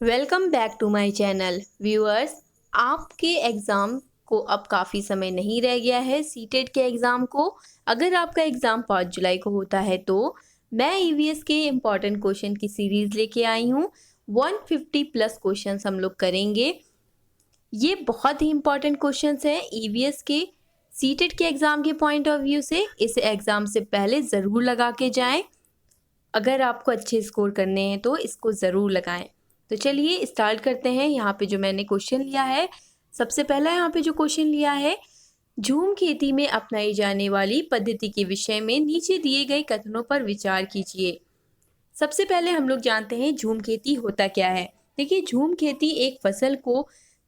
Welcome back to my channel viewers. आपके exam को अब काफ़ी समय नहीं रह गया है सीटेट के एग्ज़ाम को। अगर आपका एग्ज़ाम 5 जुलाई को होता है तो मैं ईवीएस के इम्पॉर्टेंट क्वेश्चन की सीरीज़ लेके आई हूँ। 150 प्लस क्वेश्चंस हम लोग करेंगे। ये बहुत ही इम्पॉर्टेंट क्वेश्चंस हैं ईवीएस के सीटेट के एग्ज़ाम के पॉइंट ऑफ व्यू से। इस एग्ज़ाम से पहले ज़रूर लगा के जाएं। अगर आपको अच्छे स्कोर करने हैं तो इसको ज़रूर लगाएं। तो चलिए स्टार्ट करते हैं। यहाँ पे जो मैंने क्वेश्चन लिया है, सबसे पहला यहाँ पे जो क्वेश्चन लिया है, झूम खेती में अपनाई जाने वाली पद्धति के विषय में नीचे दिए गए कथनों पर विचार कीजिए। सबसे पहले हम लोग जानते हैं झूम खेती होता क्या है। देखिए, झूम खेती एक फसल को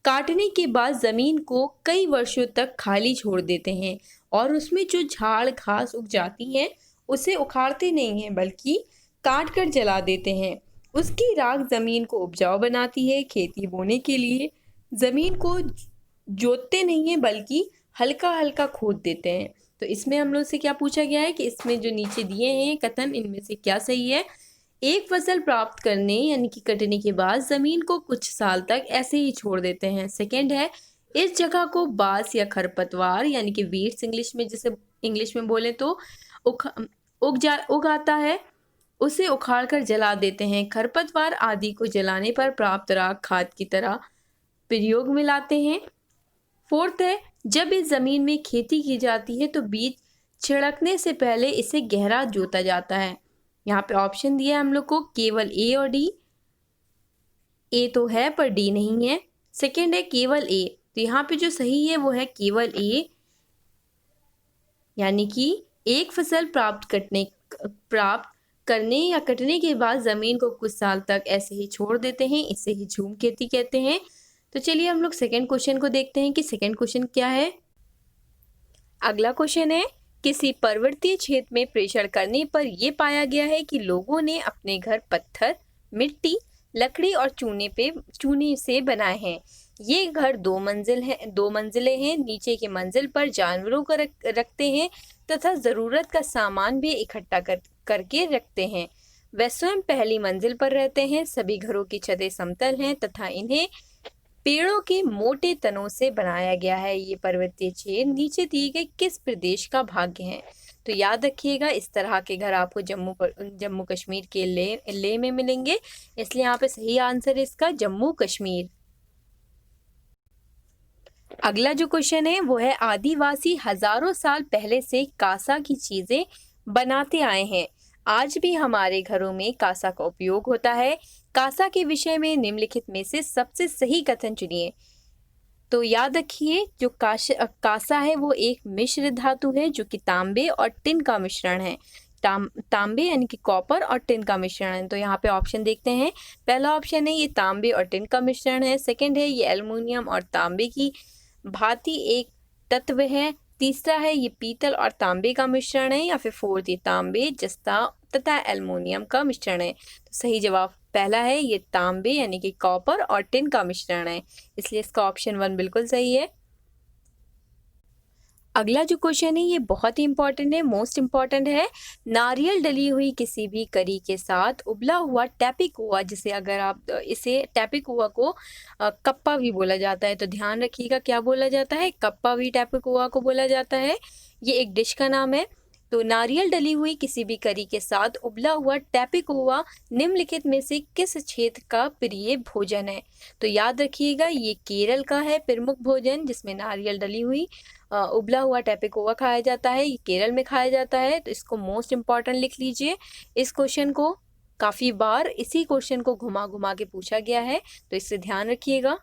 काटने के बाद ज़मीन को कई वर्षों तक खाली छोड़ देते हैं और उसमें जो झाड़ घास उग जाती हैं उसे उखाड़ते नहीं हैं बल्कि काट कर जला देते हैं। उसकी राख ज़मीन को उपजाऊ बनाती है। खेती बोने के लिए ज़मीन को जोतते नहीं हैं बल्कि हल्का हल्का खोद देते हैं। तो इसमें हम लोग से क्या पूछा गया है कि इसमें जो नीचे दिए हैं कथन, इनमें से क्या सही है। एक फसल प्राप्त करने यानी कि कटने के बाद ज़मीन को कुछ साल तक ऐसे ही छोड़ देते हैं। सेकंड है, इस जगह को बांस या खरपतवार यानी कि वीड्स इंग्लिश में, जिसे इंग्लिश में बोले तो उग आता है, उसे उखाड़ कर जला देते हैं। खरपतवार आदि को जलाने पर प्राप्त राख खाद की तरह प्रयोग में लाते हैं। फोर्थ है, जब इस ज़मीन में खेती की जाती है तो बीज छिड़कने से पहले इसे गहरा जोता जाता है। यहाँ पे ऑप्शन दिया है हम लोग को केवल ए और डी। ए तो है पर डी नहीं है। सेकंड है केवल ए, तो यहाँ पे जो सही है वो है केवल ए, यानी कि एक फसल प्राप्त करने या कटने के बाद ज़मीन को कुछ साल तक ऐसे ही छोड़ देते हैं, इसे ही झूम खेती कहते हैं। तो चलिए हम लोग सेकंड क्वेश्चन को देखते हैं कि सेकंड क्वेश्चन क्या है। अगला क्वेश्चन है, किसी पर्वतीय क्षेत्र में प्रेषण करने पर यह पाया गया है कि लोगों ने अपने घर पत्थर, मिट्टी, लकड़ी और चूने से बनाए हैं। ये घर दो मंजिले हैं। नीचे के मंजिल पर जानवरों को रखते हैं तथा जरूरत का सामान भी इकट्ठा करके रखते हैं। वे स्वयं पहली मंजिल पर रहते हैं। सभी घरों की छतें समतल हैं तथा इन्हें पेड़ों के मोटे तनों से बनाया गया है। ये पर्वतीय क्षेत्र नीचे दिए गए किस प्रदेश का भाग है? तो याद रखिएगा, इस तरह के घर आपको जम्मू कश्मीर के ले में मिलेंगे, इसलिए यहाँ पे सही आंसर है इसका जम्मू कश्मीर। अगला जो क्वेश्चन है वो है, आदिवासी हजारों साल पहले से कांसा की चीजें बनाते आए हैं। आज भी हमारे घरों में कांसा का उपयोग होता है। कांसा के विषय में निम्नलिखित में से सबसे सही कथन चुनिए। तो याद रखिए, जो कांसा है वो एक मिश्र धातु है जो कि तांबे और टिन का मिश्रण है। तांबे यानी कि कॉपर और टिन का मिश्रण है। तो यहाँ पे ऑप्शन देखते हैं। पहला ऑप्शन है ये तांबे और टिन का मिश्रण है। सेकंड है ये एल्युमिनियम और तांबे की भांति एक तत्व है। तीसरा है ये पीतल और तांबे का मिश्रण है। या फिर फोर्थ, ये तांबे, जस्ता तथा एल्युमिनियम का मिश्रण है। तो सही जवाब पहला है, ये तांबे यानी कि कॉपर और टिन का मिश्रण है, इसलिए इसका ऑप्शन 1 बिल्कुल सही है। अगला जो क्वेश्चन है ये बहुत ही इंपॉर्टेंट है, मोस्ट इंपॉर्टेंट है। नारियल डली हुई किसी भी करी के साथ उबला हुआ टैपिकुआ, जिसे अगर आप इसे टैपिकुआ को कप्पा भी बोला जाता है, तो ध्यान रखिएगा क्या बोला जाता है, कप्पा भी टैपिकुआ को बोला जाता है। ये एक डिश का नाम है। तो नारियल डली हुई किसी भी करी के साथ उबला हुआ टैपिकुआ निम्नलिखित में से किस क्षेत्र का प्रिय भोजन है? तो याद रखिएगा, ये केरल का है प्रमुख भोजन, जिसमें नारियल डली हुई उबला हुआ टैपिकोवा खाया जाता है। ये केरल में खाया जाता है। तो इसको मोस्ट इम्पॉर्टेंट लिख लीजिए। इस क्वेश्चन को काफ़ी बार इसी क्वेश्चन को घुमा घुमा के पूछा गया है, तो इससे ध्यान रखिएगा।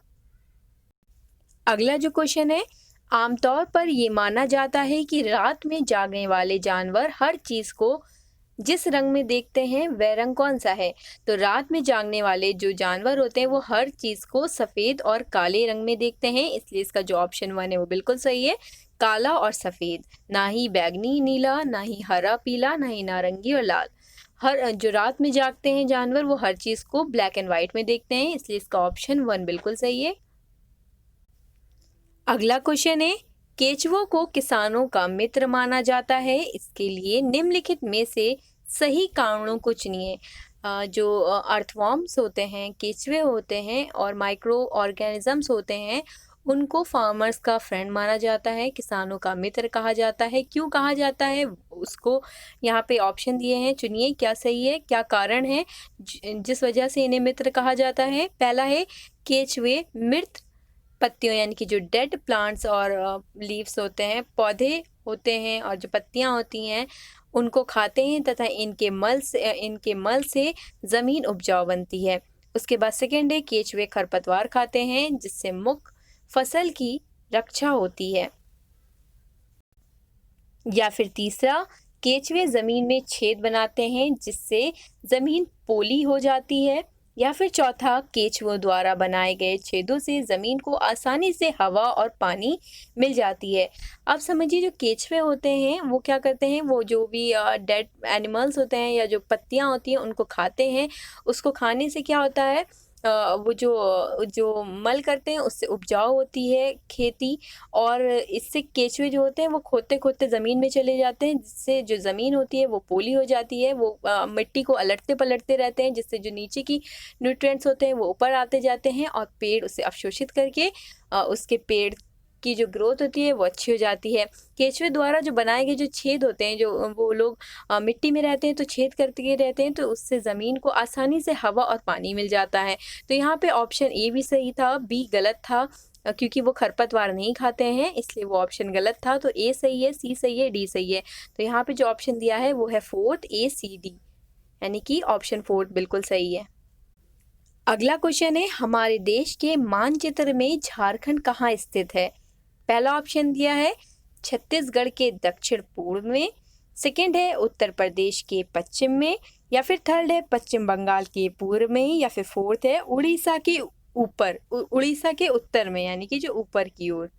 अगला जो क्वेश्चन है, आमतौर पर ये माना जाता है कि रात में जागने वाले जानवर हर चीज़ को जिस रंग में देखते हैं वह रंग कौन सा है? तो रात में जागने वाले जो जानवर होते हैं वो हर चीज़ को सफ़ेद और काले रंग में देखते हैं, इसलिए इसका जो ऑप्शन 1 है वो बिल्कुल सही है, काला और सफ़ेद। ना ही बैगनी नीला, ना ही हरा पीला, ना ही नारंगी और लाल। हर जो रात में जागते हैं जानवर वो हर चीज़ को ब्लैक एंड वाइट में देखते हैं, इसलिए इसका ऑप्शन 1 बिल्कुल सही है। अगला क्वेश्चन है, केचुओं को किसानों का मित्र माना जाता है, इसके लिए निम्नलिखित में से सही कारणों को चुनिए। जो अर्थवॉर्म्स होते हैं, केचुए होते हैं और माइक्रो ऑर्गेनिजम्स होते हैं, उनको फार्मर्स का फ्रेंड माना जाता है, किसानों का मित्र कहा जाता है। क्यों कहा जाता है उसको यहाँ पे ऑप्शन दिए हैं, चुनिए क्या सही है, क्या कारण है जिस वजह से इन्हें मित्र कहा जाता है। पहला है केचुए मृत पत्तियों यानी कि जो डेड प्लांट्स और लीव्स होते हैं, पौधे होते हैं और जो पत्तियां होती हैं उनको खाते हैं तथा इनके मल से ज़मीन उपजाऊ बनती है। उसके बाद सेकेंड है केचुए खरपतवार खाते हैं जिससे मुख्य फसल की रक्षा होती है। या फिर तीसरा, केचुए ज़मीन में छेद बनाते हैं जिससे ज़मीन पोली हो जाती है। या फिर चौथा, केचुओं द्वारा बनाए गए छेदों से ज़मीन को आसानी से हवा और पानी मिल जाती है। अब समझिए जो केचुए होते हैं वो क्या करते हैं, वो जो भी डेड एनिमल्स होते हैं या जो पत्तियां होती हैं उनको खाते हैं। उसको खाने से क्या होता है, वो जो मल करते हैं उससे उपजाऊ होती है खेती, और इससे केचुए जो होते हैं वो खोदते खोदते ज़मीन में चले जाते हैं जिससे जो ज़मीन होती है वो पोली हो जाती है। वो मिट्टी को अलटते पलटते रहते हैं जिससे जो नीचे की न्यूट्रिएंट्स होते हैं वो ऊपर आते जाते हैं और पेड़ उसे अवशोषित करके उसके पेड़ की जो ग्रोथ होती है वो अच्छी हो जाती है। केचुए द्वारा जो बनाए गए जो छेद होते हैं, जो वो लोग मिट्टी में रहते हैं तो छेद करते रहते हैं, तो उससे ज़मीन को आसानी से हवा और पानी मिल जाता है। तो यहाँ पे ऑप्शन ए भी सही था, बी गलत था, क्योंकि वो खरपतवार नहीं खाते हैं इसलिए वो ऑप्शन गलत था। तो ए सही है, सी सही है, डी सही है। तो यहाँ पे जो ऑप्शन दिया है वो है फोर्थ, ए सी डी, यानी कि ऑप्शन फोर्थ बिल्कुल सही है। अगला क्वेश्चन है, हमारे देश के मानचित्र में झारखंड कहाँ स्थित है। पहला ऑप्शन दिया है छत्तीसगढ़ के दक्षिण पूर्व में, सेकंड है उत्तर प्रदेश के पश्चिम में, या फिर थर्ड है पश्चिम बंगाल के पूर्व में, या फिर फोर्थ है उड़ीसा के उड़ीसा के उत्तर में, यानी कि जो ऊपर की ओर।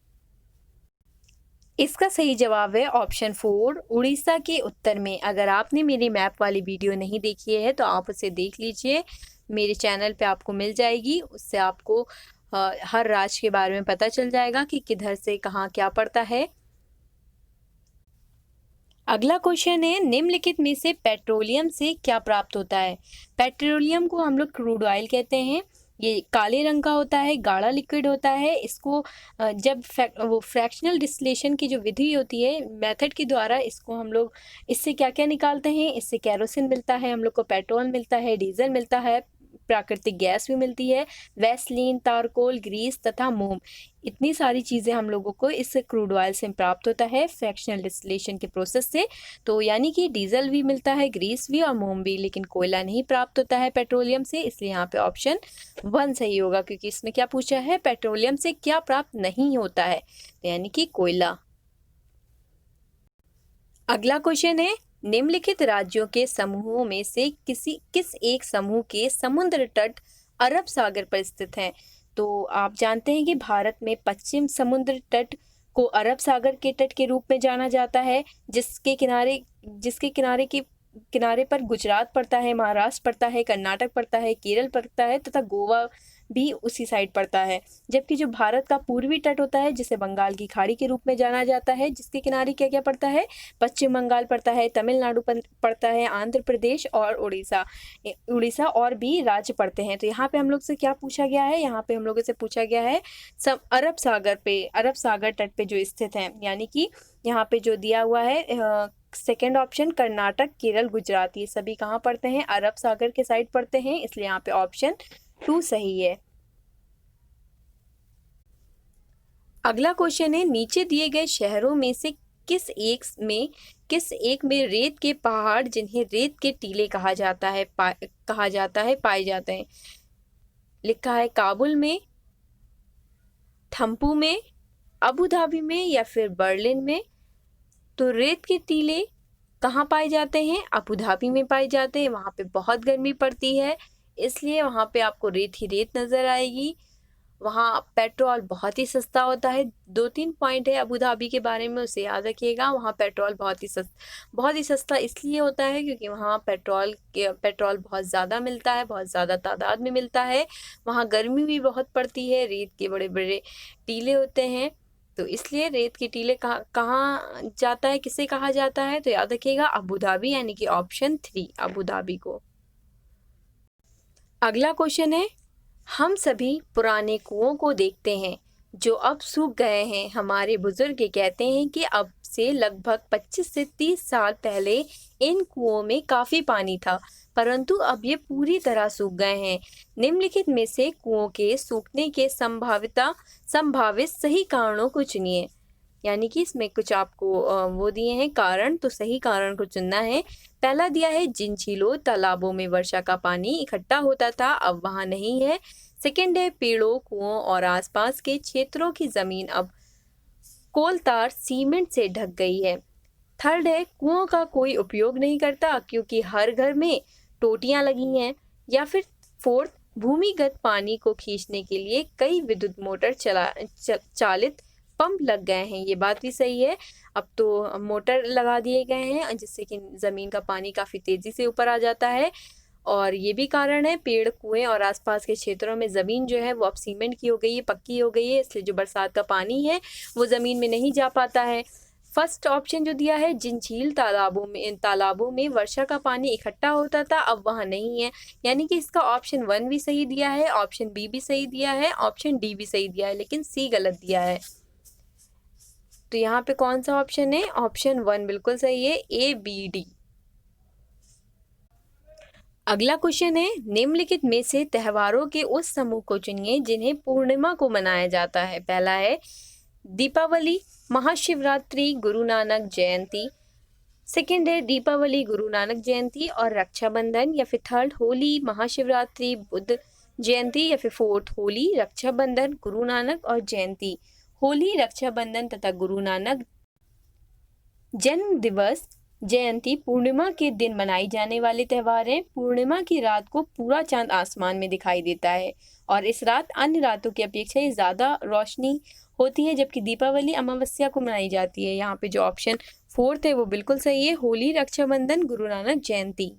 इसका सही जवाब है ऑप्शन फोर, उड़ीसा के उत्तर में। अगर आपने मेरी मैप वाली वीडियो नहीं देखी है तो आप उसे देख लीजिए, मेरे चैनल पे आपको मिल जाएगी। उससे आपको हर राज्य के बारे में पता चल जाएगा कि किधर से कहाँ क्या पड़ता है। अगला क्वेश्चन है, निम्नलिखित में से पेट्रोलियम से क्या प्राप्त होता है। पेट्रोलियम को हम लोग क्रूड ऑयल कहते हैं। ये काले रंग का होता है, गाढ़ा लिक्विड होता है। इसको जब वो फ्रैक्शनल डिस्टिलेशन की जो विधि होती है, मेथड के द्वारा इसको हम लोग इससे क्या क्या निकालते हैं, इससे केरोसिन मिलता है, हम लोग को पेट्रोल मिलता है, डीजल मिलता है, प्राकृतिक गैस भी मिलती है, वैसलीन, तारकोल, ग्रीस तथा मोम। इतनी सारी चीज़ें हम लोगों को इस क्रूड ऑयल से प्राप्त होता है फ्रैक्शनल डिस्टिलेशन के प्रोसेस से। तो यानी कि डीजल भी मिलता है, ग्रीस भी और मोम भी, लेकिन कोयला नहीं प्राप्त होता है पेट्रोलियम से। इसलिए यहाँ पे ऑप्शन वन सही होगा, क्योंकि इसमें क्या पूछा है, पेट्रोलियम से क्या प्राप्त नहीं होता है, यानी कि कोयला। अगला क्वेश्चन है, निम्नलिखित राज्यों के समूहों में से किस एक समूह के समुद्र तट अरब सागर पर स्थित हैं। तो आप जानते हैं कि भारत में पश्चिम समुद्र तट को अरब सागर के तट के रूप में जाना जाता है, जिसके किनारे पर गुजरात पड़ता है, महाराष्ट्र पड़ता है, कर्नाटक पड़ता है, केरल पड़ता है तथा गोवा भी उसी साइड पड़ता है। जबकि जो भारत का पूर्वी तट होता है जिसे बंगाल की खाड़ी के रूप में जाना जाता है, जिसके किनारे क्या क्या पड़ता है, पश्चिम बंगाल पड़ता है, तमिलनाडु पड़ता है, आंध्र प्रदेश और उड़ीसा और भी राज्य पड़ते हैं। तो यहाँ पे हम लोग से क्या पूछा गया है, यहाँ पे हम लोगों से पूछा गया है सब अरब सागर तट पे जो स्थित हैं, यानी कि यहाँ पे जो दिया हुआ है सेकेंड ऑप्शन, कर्नाटक, केरल, गुजरात, ये सभी कहाँ पड़ते हैं, अरब सागर के साइड पड़ते हैं। इसलिए यहाँ पे ऑप्शन टू सही है। अगला क्वेश्चन है, नीचे दिए गए शहरों में से किस एक में रेत के पहाड़ जिन्हें रेत के टीले कहा जाता है पाए जाते हैं। लिखा है काबुल में, थम्पू में, अबू धाबी में, या फिर बर्लिन में। तो रेत के टीले कहाँ पाए जाते हैं, अबू धाबी में पाए जाते हैं। वहाँ पे बहुत गर्मी पड़ती है, इसलिए वहाँ पे आपको रेत ही रेत नज़र आएगी। वहाँ पेट्रोल बहुत ही सस्ता होता है। 2-3 पॉइंट है अबू धाबी के बारे में, उसे याद रखिएगा। वहाँ पेट्रोल बहुत ही सस्ता इसलिए होता है क्योंकि वहाँ पेट्रोल बहुत ज़्यादा मिलता है, बहुत ज़्यादा तादाद में मिलता है। वहाँ गर्मी भी बहुत पड़ती है, रेत के बड़े बड़े टीले होते हैं, तो इसलिए रेत के टीले कहाँ जाता है, किसे कहा जाता है, तो याद रखिएगा अबू धाबी, यानी कि ऑप्शन 3 अबू धाबी को। अगला क्वेश्चन है, हम सभी पुराने कुओं को देखते हैं जो अब सूख गए हैं। हमारे बुजुर्ग ये कहते हैं कि अब से लगभग 25 से 30 साल पहले इन कुओं में काफी पानी था, परंतु अब ये पूरी तरह सूख गए हैं। निम्नलिखित में से कुओं के सूखने के संभावित सही कारणों को चुनिए। यानी कि इसमें कुछ आपको वो दिए हैं कारण, तो सही कारण को चुनना है। पहला दिया है, जिन झीलों तालाबों में वर्षा का पानी इकट्ठा होता था अब वहां नहीं है। सेकंड है, पेड़ों कुओं और आसपास के क्षेत्रों की जमीन अब कोलतार सीमेंट से ढक गई है। थर्ड है, कुओं का कोई उपयोग नहीं करता क्योंकि हर घर में टोटियां लगी हैं। या फिर फोर्थ, भूमिगत पानी को खींचने के लिए कई विद्युत मोटर चालित पंप लग गए हैं। ये बात भी सही है, अब तो मोटर लगा दिए गए हैं जिससे कि ज़मीन का पानी काफ़ी तेज़ी से ऊपर आ जाता है। और ये भी कारण है, पेड़ कुएं और आसपास के क्षेत्रों में ज़मीन जो है वो अब सीमेंट की हो गई है, पक्की हो गई है, इसलिए जो बरसात का पानी है वो ज़मीन में नहीं जा पाता है। फर्स्ट ऑप्शन जो दिया है, जिन झील तालाबों में वर्षा का पानी इकट्ठा होता था अब वहाँ नहीं है, यानी कि इसका ऑप्शन 1 भी सही दिया है, ऑप्शन बी भी सही दिया है, ऑप्शन डी भी सही दिया है, लेकिन सी गलत दिया है। तो यहाँ पे कौन सा ऑप्शन है? ऑप्शन 1 बिल्कुल सही है, ए बी डी। अगला क्वेश्चन है, निम्नलिखित में से त्योहारों के उस समूह को चुनिए जिन्हें पूर्णिमा को मनाया जाता है। पहला है दीपावली, महाशिवरात्रि, गुरु नानक जयंती। सेकंड है दीपावली, गुरु नानक जयंती और रक्षाबंधन। या फिर थर्ड, होली, महाशिवरात्रि, बुद्ध जयंती। या फिर फोर्थ, होली, रक्षाबंधन, गुरु नानक और जयंती। होली, रक्षाबंधन तथा गुरु नानक जन्म दिवस जयंती पूर्णिमा के दिन मनाई जाने वाले त्योहार हैं। पूर्णिमा की रात को पूरा चांद आसमान में दिखाई देता है और इस रात अन्य रातों की अपेक्षा ज़्यादा रोशनी होती है, जबकि दीपावली अमावस्या को मनाई जाती है। यहाँ पे जो ऑप्शन फोर्थ है वो बिल्कुल सही है, होली, रक्षाबंधन, गुरु नानक जयंती।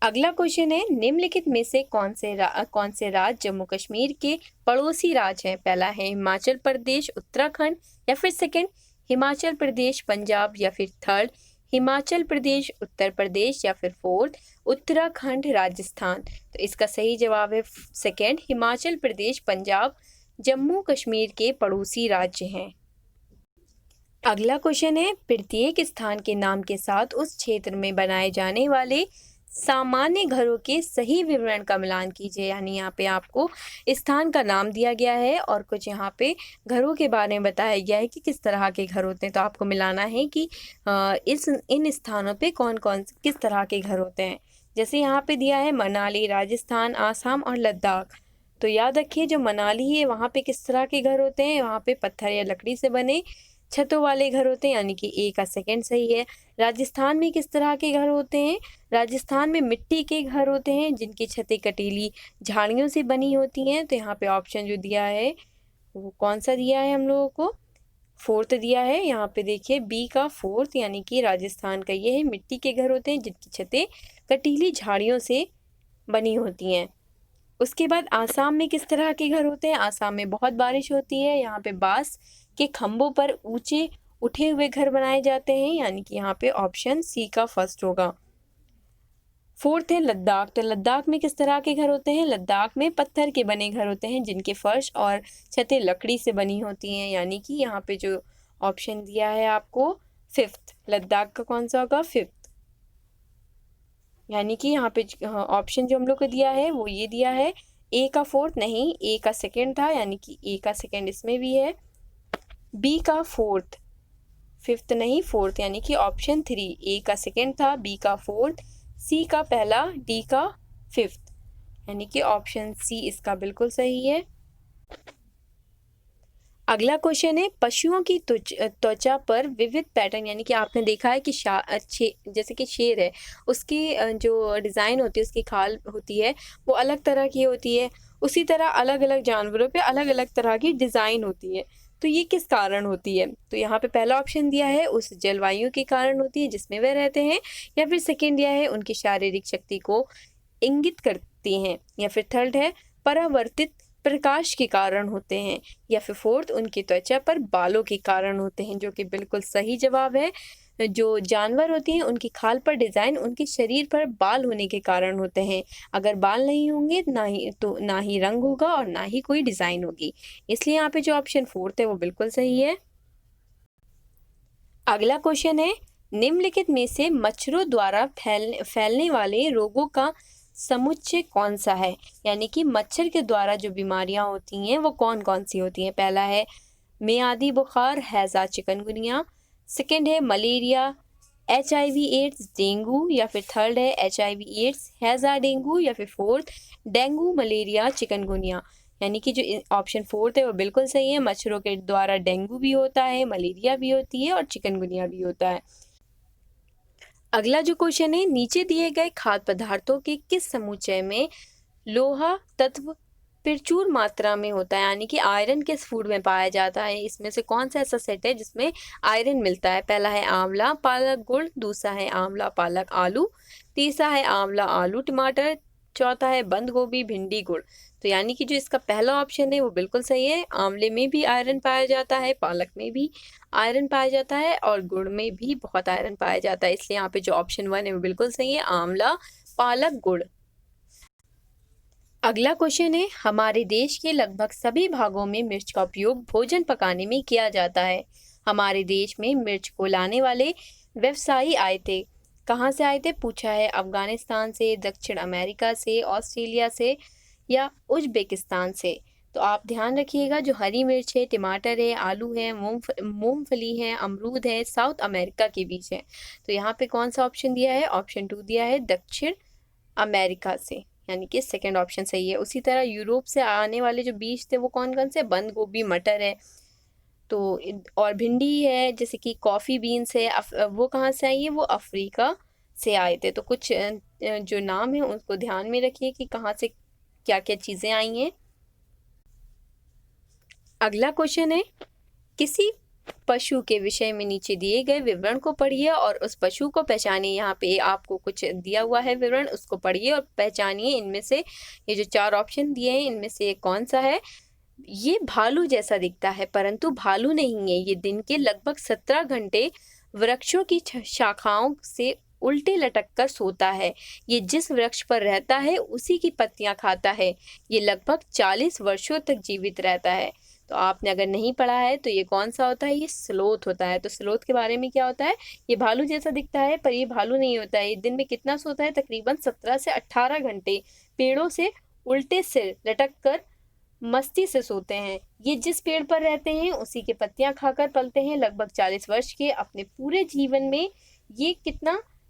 अगला क्वेश्चन है, निम्नलिखित में से कौन से राज्य जम्मू कश्मीर के पड़ोसी राज्य हैं? पहला है हिमाचल प्रदेश, उत्तराखंड। या फिर सेकंड, हिमाचल प्रदेश, पंजाब। या फिर थर्ड, हिमाचल प्रदेश, उत्तर प्रदेश। या फिर फोर्थ, उत्तराखंड, राजस्थान। तो इसका सही जवाब है सेकंड, हिमाचल प्रदेश, पंजाब जम्मू कश्मीर के पड़ोसी राज्य हैं। अगला क्वेश्चन है, प्रत्येक स्थान के नाम के साथ उस क्षेत्र में बनाए जाने वाले सामान्य घरों के सही विवरण का मिलान कीजिए। यानी यहाँ पे आपको स्थान का नाम दिया गया है और कुछ यहाँ पे घरों के बारे में बताया गया है कि किस तरह के घर होते हैं। तो आपको मिलाना है कि इन स्थानों पे कौन कौन किस तरह के घर होते हैं। जैसे यहाँ पे दिया है मनाली, राजस्थान, आसाम और लद्दाख। तो याद रखिए, जो मनाली है वहाँ पे किस तरह के घर होते हैं, वहाँ पे पत्थर या लकड़ी से बने छतों वाले घर होते हैं, यानी कि ए का सेकंड सही है। राजस्थान में किस तरह के घर होते हैं? राजस्थान में मिट्टी के घर होते हैं जिनकी छतें कटीली झाड़ियों से बनी होती हैं। तो यहाँ पे ऑप्शन जो दिया है वो कौन सा दिया है हम लोगों को? फोर्थ दिया है। यहाँ पे देखिए बी का फोर्थ, यानी कि राजस्थान का ये है, मिट्टी के घर होते हैं जिनकी छतें कटीली झाड़ियों से बनी होती हैं। उसके बाद आसाम में किस तरह के घर होते हैं? आसाम में बहुत बारिश होती है, यहाँ पे बांस के खंभों पर ऊंचे उठे हुए घर बनाए जाते हैं, यानी कि यहाँ पे ऑप्शन सी का फर्स्ट होगा। फोर्थ है लद्दाख। तो लद्दाख में किस तरह के घर होते हैं? लद्दाख में पत्थर के बने घर होते हैं जिनके फर्श और छतें लकड़ी से बनी होती हैं, यानी कि यहाँ पे जो ऑप्शन दिया है आपको फिफ्थ, लद्दाख का कौन सा होगा? फिफ्थ। यानी कि यहाँ पे ऑप्शन जो हम लोग को दिया है वो ये दिया है, ए का फोर्थ नहीं, ए का सेकंड था, यानी कि ए का सेकंड इसमें भी है। बी का फोर्थ, फिफ्थ नहीं फोर्थ, यानी कि ऑप्शन 3, ए का सेकंड था, बी का फोर्थ, सी का पहला, डी का फिफ्थ, यानी कि ऑप्शन सी इसका बिल्कुल सही है। अगला क्वेश्चन है, पशुओं की त्वचा पर विविध पैटर्न, यानी कि आपने देखा है कि जैसे कि शेर है, उसकी जो डिज़ाइन होती है, उसकी खाल होती है वो अलग तरह की होती है, उसी तरह अलग अलग जानवरों पे अलग अलग तरह की डिज़ाइन होती है। तो ये किस कारण होती है? तो यहाँ पे पहला ऑप्शन दिया है उस जलवायु के कारण होती है जिसमें वह रहते हैं। या फिर सेकेंड दिया है उनकी शारीरिक शक्ति को इंगित करती हैं। या फिर थर्ड है परावर्तित प्रकाश के कारण होते हैं। या फिर फोर्थ, उनकी त्वचा पर बालों के कारण होते हैं, जो कि बिल्कुल सही जवाब है। जो जानवर होते हैं उनकी खाल पर डिज़ाइन उनके शरीर पर बाल होने के कारण होते हैं। अगर बाल नहीं होंगे ना ही रंग होगा और ना ही कोई डिज़ाइन होगी। इसलिए यहाँ पे जो ऑप्शन 4 है वो बिल्कुल सही है। अगला क्वेश्चन है, निम्नलिखित में से मच्छरों द्वारा फैलने वाले रोगों का समुच्चय कौन सा है? यानी कि मच्छर के द्वारा जो बीमारियां होती हैं वो कौन कौन सी होती हैं? पहला है मियादी बुखार, हैजा, चिकनगुनिया। सेकंड है मलेरिया, HIV एड्स, डेंगू। या फिर थर्ड है HIV एड्स, हैजा, डेंगू। या फिर फोर्थ डेंगू, मलेरिया, चिकनगुनिया। यानी कि जो ऑप्शन 4 है वो बिल्कुल सही है। मच्छरों के द्वारा डेंगू भी होता है, मलेरिया भी होती है और चिकनगुनिया भी होता है। अगला जो क्वेश्चन है, नीचे दिए गए खाद्य पदार्थों के किस समुच्चय में लोहा तत्व प्रचुर मात्रा में होता है? यानी कि आयरन किस फूड में पाया जाता है? इसमें से कौन सा ऐसा सेट है जिसमें आयरन मिलता है? पहला है आंवला पालक गुड़, दूसरा है आंवला पालक आलू, तीसरा है आंवला आलू टमाटर, चौथा है बंद गोभी भिंडी गुड़। तो यानी कि जो इसका पहला ऑप्शन है वो बिल्कुल सही है। आंवले में भी आयरन पाया जाता है, पालक में भी आयरन पाया जाता है और गुड़ में भी बहुत आयरन पाया जाता है। इसलिए यहाँ पे जो ऑप्शन 1 है वो बिल्कुल सही है, आंवला पालक गुड़। अगला क्वेश्चन है, हमारे देश के लगभग सभी भागों में मिर्च का उपयोग भोजन पकाने में किया जाता है। हमारे देश में मिर्च को लाने वाले व्यवसायी आए थे। कहाँ से आए थे? पूछा है अफगानिस्तान से, दक्षिण अमेरिका से, ऑस्ट्रेलिया से या उज्बेकिस्तान से। तो आप ध्यान रखिएगा, जो हरी मिर्च है, टमाटर है, आलू है, मूंगफली है, अमरूद है, साउथ अमेरिका के बीच है। तो यहाँ पे कौन सा ऑप्शन दिया है? ऑप्शन 2 दिया है, दक्षिण अमेरिका से। यानी कि सेकंड ऑप्शन सही है। उसी तरह यूरोप से आने वाले जो बीज थे वो कौन कौन से? बंद गोभी, मटर है तो और भिंडी है, जैसे कि कॉफ़ी बीन्स है, वो कहाँ से आई है? वो अफ्रीका से आए थे। तो कुछ जो नाम है उनको ध्यान में रखिए कि कहाँ से क्या क्या चीज़ें आई हैं। अगला क्वेश्चन है, किसी पशु के विषय में नीचे दिए गए विवरण को पढ़िए और उस पशु को पहचानिए। यहाँ पे आपको कुछ दिया हुआ है विवरण, उसको पढ़िए और पहचानिए। इनमें से ये जो 4 ऑप्शन दिए हैं इनमें से ये कौन सा है? ये भालू जैसा दिखता है परंतु भालू नहीं है। ये दिन के लगभग 17 घंटे वृक्षों की शाखाओं से उल्टे लटक कर सोता है। ये जिस वृक्ष पर रहता है उसी की पत्तियां खाता है। ये लगभग 40 वर्षों तक जीवित रहता है। तो आपने अगर नहीं पढ़ा है तो ये कौन सा होता है? ये स्लोथ होता है। तो स्लोथ के बारे में क्या होता है? ये भालू जैसा दिखता है पर ये भालू नहीं होता है। ये दिन में कितना सोता है? तकरीबन 17 से 18 घंटे पेड़ों से उल्टे सिर लटक कर मस्ती से सोते हैं। ये जिस पेड़ पर रहते हैं उसी के पत्तियां खाकर पलते हैं। लगभग 40 वर्ष के अपने पूरे जीवन में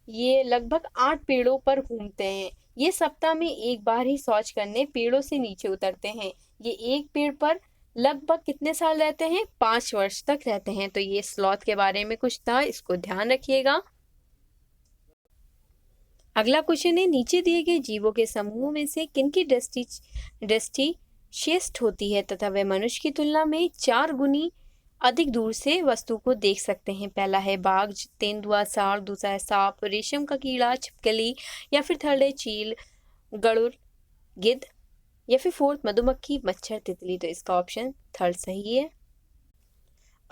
ये लगभग 8 पेड़ों पर घूमते हैं। ये सप्ताह में एक बार ही शौच करने पेड़ों से नीचे उतरते हैं। ये एक पेड़ पर लगभग कितने साल रहते हैं? 5 वर्ष तक रहते हैं। तो ये स्लॉथ के बारे में कुछ था, इसको ध्यान रखिएगा। अगला क्वेश्चन है, नीचे दिए गए जीवों के समूह में से किनकी दृष्टि श्रेष्ठ होती है तथा वे मनुष्य की तुलना में 4 गुनी अधिक दूर से वस्तु को देख सकते हैं? पहला है बाघ, तेंदुआ, सांड, दूसरा है सांप, रेशम का कीड़ा, छिपकली या फिर थर्ड है चील, गरुड़, गिद्ध या फिर फोर्थ मधुमक्खी, मच्छर, तितली। तो इसका ऑप्शन थर्ड सही है।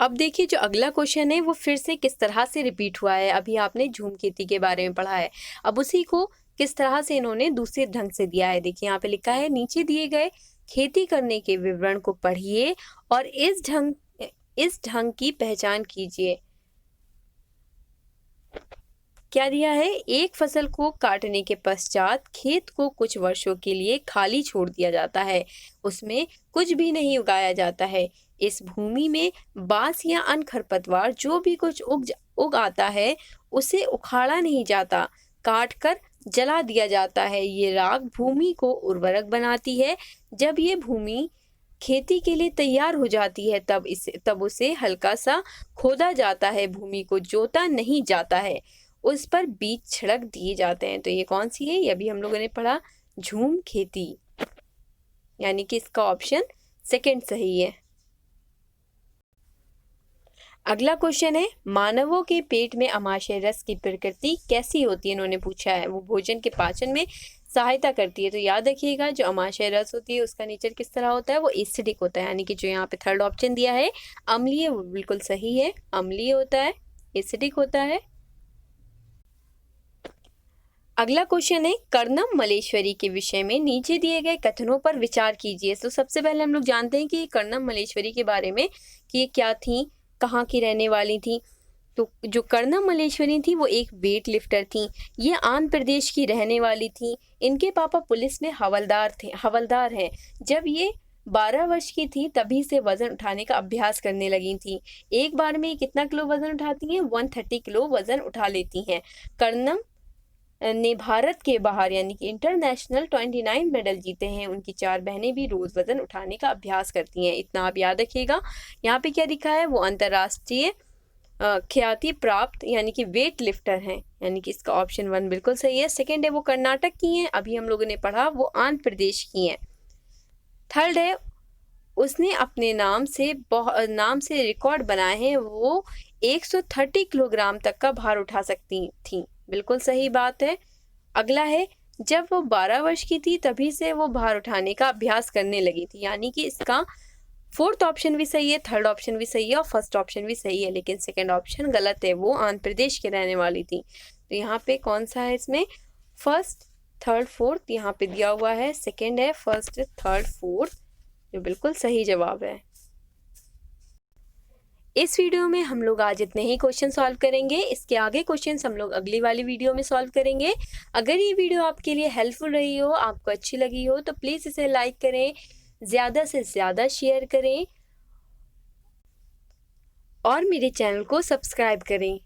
अब देखिए जो अगला क्वेश्चन है वो फिर से किस तरह से रिपीट हुआ है। अभी आपने झूम खेती के बारे में पढ़ा है, अब उसी को किस तरह से इन्होंने दूसरे ढंग से दिया है। देखिए यहाँ पे लिखा है, नीचे दिए गए खेती करने के विवरण को पढ़िए और इस ढंग की पहचान कीजिए। क्या दिया है? एक फसल को काटने के पश्चात खेत को कुछ वर्षों के लिए खाली छोड़ दिया जाता है, उसमें कुछ भी नहीं उगाया जाता है। इस भूमि में बांस या अन्य खरपतवार जो भी कुछ उग आता है उसे उखाड़ा नहीं जाता, काट कर जला दिया जाता है। ये राख भूमि को उर्वरक बनाती है। जब ये भूमि खेती के लिए तैयार हो जाती है तब उसे हल्का सा खोदा जाता है। भूमि को जोता नहीं जाता है, उस पर बीज छिड़क दिए जाते हैं। तो ये कौन सी है? ये अभी हम लोगों ने पढ़ा, झूम खेती। यानी कि इसका ऑप्शन सेकंड सही है। अगला क्वेश्चन है, मानवों के पेट में अमाशय रस की प्रकृति कैसी होती है? इन्होंने पूछा है। वो भोजन के पाचन में सहायता करती है। तो याद रखिएगा जो अमाशय रस होती है उसका नेचर किस तरह होता है? वो एसिडिक होता है। यानी कि जो यहाँ पे थर्ड ऑप्शन दिया है अम्लीय, वो बिल्कुल सही है, अम्लीय होता है। एसिडिक होता है। अगला क्वेश्चन है, कर्णम मलेश्वरी के विषय में नीचे दिए गए कथनों पर विचार कीजिए। तो सबसे पहले हम लोग जानते हैं कि कर्णम मलेश्वरी के बारे में कि ये क्या थी, कहाँ की रहने वाली थी। तो जो कर्णम मलेश्वरी थी वो एक वेट लिफ्टर थी। ये आंध्र प्रदेश की रहने वाली थी। इनके पापा पुलिस में हवलदार हैं। जब ये 12 वर्ष की थी तभी से वजन उठाने का अभ्यास करने लगी थी। एक बार में कितना किलो वजन उठाती हैं? 130 किलो वजन उठा लेती हैं। कर्णम ने भारत के बाहर यानी कि इंटरनेशनल 29 मेडल जीते हैं। उनकी 4 बहनें भी रोज वजन उठाने का अभ्यास करती हैं। इतना आप याद रखिएगा। यहाँ पे क्या लिखा है? वो अंतर्राष्ट्रीय ख्याति प्राप्त यानी कि वेट लिफ्टर हैं, यानी कि इसका ऑप्शन 1 बिल्कुल सही है। सेकंड है वो कर्नाटक की हैं, अभी हम लोगों ने पढ़ा वो आंध्र प्रदेश की हैं। थर्ड है उसने अपने नाम से रिकॉर्ड बनाए हैं, वो 130 किलोग्राम तक का भार उठा सकती थी। बिल्कुल सही बात है। अगला है जब वो 12 वर्ष की थी तभी से वो भार उठाने का अभ्यास करने लगी थी, यानी कि इसका 4th ऑप्शन भी सही है, 3rd ऑप्शन भी सही है और 1st ऑप्शन भी सही है, लेकिन 2nd ऑप्शन गलत है, वो आंध्र प्रदेश के रहने वाली थी। तो यहाँ पे कौन सा है इसमें? 1st, 3rd, 4th यहाँ पे दिया हुआ है। 2nd है 1st, 3rd, 4th, जो बिल्कुल सही जवाब है। इस वीडियो में हम लोग आज इतने ही क्वेश्चन सॉल्व करेंगे। इसके आगे क्वेश्चंस हम लोग अगली वाली वीडियो में सॉल्व करेंगे। अगर ये वीडियो आपके लिए हेल्पफुल रही हो, आपको अच्छी लगी हो, तो प्लीज़ इसे लाइक करें, ज़्यादा से ज़्यादा शेयर करें और मेरे चैनल को सब्सक्राइब करें।